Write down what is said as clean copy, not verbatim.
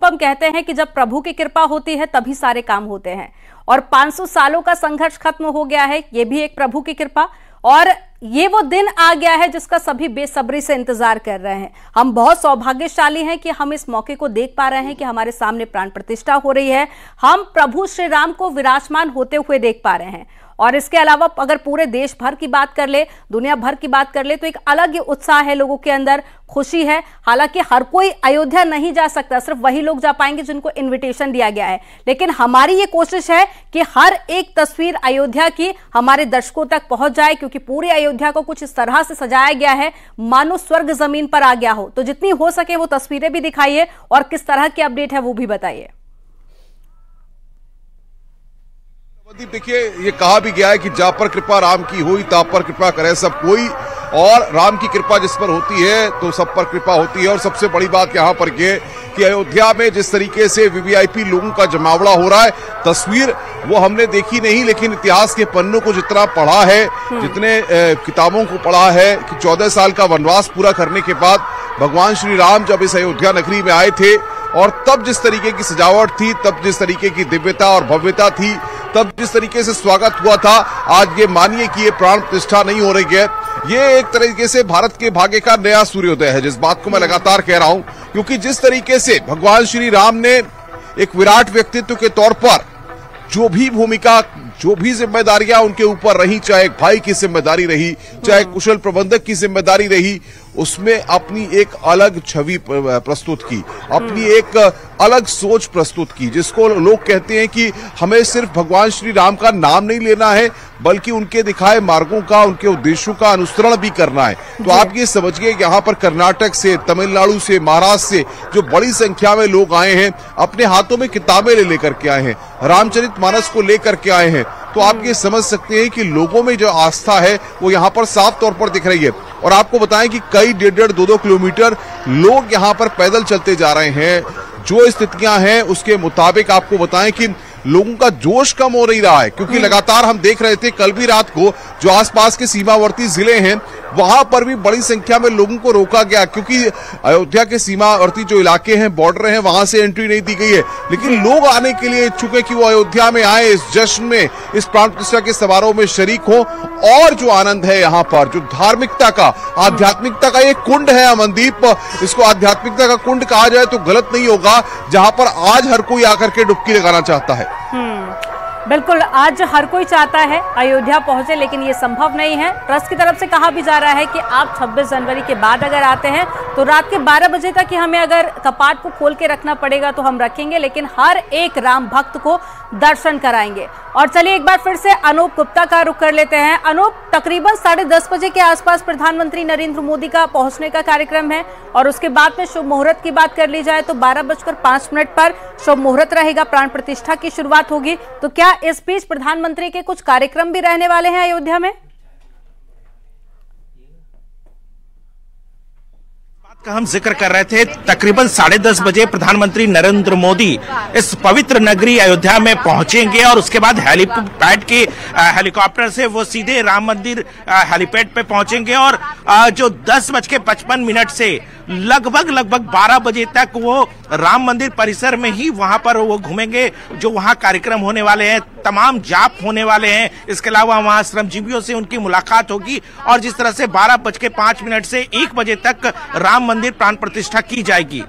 हम कहते हैं कि जब प्रभु की कृपा होती है तभी सारे काम होते हैं, और 500 सालों का संघर्ष खत्म हो गया है, ये भी एक प्रभु की कृपा। और ये वो दिन आ गया है जिसका सभी बेसब्री से इंतजार कर रहे हैं। हम बहुत सौभाग्यशाली हैं कि हम इस मौके को देख पा रहे हैं कि हमारे सामने प्राण प्रतिष्ठा हो रही है। हम प्रभु श्री राम को विराजमान होते हुए देख पा रहे हैं। और इसके अलावा अगर पूरे देश भर की बात कर ले, दुनिया भर की बात कर ले, तो एक अलग ही उत्साह है लोगों के अंदर, खुशी है। हालांकि हर कोई अयोध्या नहीं जा सकता, सिर्फ वही लोग जा पाएंगे जिनको इनविटेशन दिया गया है। लेकिन हमारी ये कोशिश है कि हर एक तस्वीर अयोध्या की हमारे दर्शकों तक पहुंच जाए, क्योंकि पूरी अयोध्या को कुछ इस तरह से सजाया गया है मानो स्वर्ग जमीन पर आ गया हो। तो जितनी हो सके वो तस्वीरें भी दिखाइए और किस तरह की अपडेट है वो भी बताइए। देखिए, ये कहा भी गया है कि जा पर कृपा राम की हुई ता पर कृपा करे सब कोई, और राम की कृपा जिस पर होती है तो सब पर कृपा होती है। और सबसे बड़ी बात यहाँ पर यह कि अयोध्या में जिस तरीके से वीवीआईपी लोगों का जमावड़ा हो रहा है, तस्वीर वो हमने देखी नहीं, लेकिन इतिहास के पन्नों को जितना पढ़ा है, जितने किताबों को पढ़ा है कि 14 साल का वनवास पूरा करने के बाद भगवान श्री राम जब इस अयोध्या नगरी में आए थे, और तब जिस तरीके की सजावट थी, तब जिस तरीके की दिव्यता और भव्यता थी, तब जिस तरीके से स्वागत हुआ था, आज ये मानिए कि ये प्राण प्रतिष्ठा नहीं हो रही है। ये एक तरीके से भारत के भाग्य का नया सूर्योदय है, जिस बात को मैं लगातार कह रहा हूं, क्योंकि जिस तरीके से भगवान श्री राम ने एक विराट व्यक्तित्व के तौर पर जो भी भूमिका, जो भी जिम्मेदारियां उनके ऊपर रही, चाहे एक भाई की जिम्मेदारी रही, चाहे कुशल प्रबंधक की जिम्मेदारी रही, उसमें अपनी एक अलग छवि प्रस्तुत की, अपनी एक अलग सोच प्रस्तुत की, जिसको लोग कहते हैं कि हमें सिर्फ भगवान श्री राम का नाम नहीं लेना है, बल्कि उनके दिखाए मार्गों का, उनके उद्देश्यों का अनुसरण भी करना है। तो आप ये समझिए यहाँ पर कर्नाटक से, तमिलनाडु से, महाराष्ट्र से जो बड़ी संख्या में लोग आए हैं, अपने हाथों में किताबें लेकर के आए हैं, रामचरितमानस को लेकर के आए हैं। तो आप ये समझ सकते हैं कि लोगों में जो आस्था है वो यहाँ पर साफ तौर पर दिख रही है। और आपको बताएं कि कई 1.5-2 किलोमीटर लोग यहाँ पर पैदल चलते जा रहे हैं। जो स्थितियां हैं उसके मुताबिक आपको बताएं कि लोगों का जोश कम हो नहीं रहा है, क्योंकि लगातार हम देख रहे थे कल भी रात को जो आसपास के सीमावर्ती जिले हैं वहां पर भी बड़ी संख्या में लोगों को रोका गया, क्योंकि अयोध्या के सीमावर्ती जो इलाके हैं, बॉर्डर हैं, वहां से एंट्री नहीं दी गई है। लेकिन लोग आने के लिए इच्छुक है कि वो अयोध्या में आए, इस जश्न में, इस प्राण प्रतिष्ठा के समारोह में शरीक हो। और जो आनंद है यहाँ पर, जो धार्मिकता का, आध्यात्मिकता का एक कुंड है अमनदीप, इसको आध्यात्मिकता का कुंड कहा जाए तो गलत नहीं होगा, जहां पर आज हर कोई आकर के डुबकी लगाना चाहता है। बिल्कुल, आज हर कोई चाहता है अयोध्या पहुंचे, लेकिन ये संभव नहीं है। ट्रस्ट की तरफ से कहा भी जा रहा है कि आप 26 जनवरी के बाद अगर आते हैं तो रात के 12 बजे तक ही हमें अगर कपाट को खोल के रखना पड़ेगा तो हम रखेंगे, लेकिन हर एक राम भक्त को दर्शन कराएंगे। और चलिए एक बार फिर से अनूप गुप्ता का रुख कर लेते हैं। अनूप, तकरीबन 10:30 बजे के आसपास प्रधानमंत्री नरेंद्र मोदी का पहुंचने का कार्यक्रम है, और उसके बाद में शुभ मुहूर्त की बात कर ली जाए तो 12:05 पर शुभ मुहूर्त रहेगा, प्राण प्रतिष्ठा की शुरुआत होगी। तो क्या इस बीच प्रधानमंत्री के कुछ कार्यक्रम भी रहने वाले हैं अयोध्या में? का हम जिक्र कर रहे थे, तकरीबन 10:30 बजे प्रधानमंत्री नरेंद्र मोदी इस पवित्र नगरी अयोध्या में पहुंचेंगे, और उसके बाद हेलीपैड के हेलीकॉप्टर से वो सीधे राम मंदिर हेलीपैड पे पहुंचेंगे, और जो 10:55 से लगभग 12 बजे तक वो राम मंदिर परिसर में ही वहां पर वो घूमेंगे। जो वहां कार्यक्रम होने वाले हैं, तमाम जाप होने वाले हैं, इसके अलावा वहां श्रमजीवियों से उनकी मुलाकात होगी, और जिस तरह से 12:05 से 1 बजे तक राम मंदिर प्राण प्रतिष्ठा की जाएगी।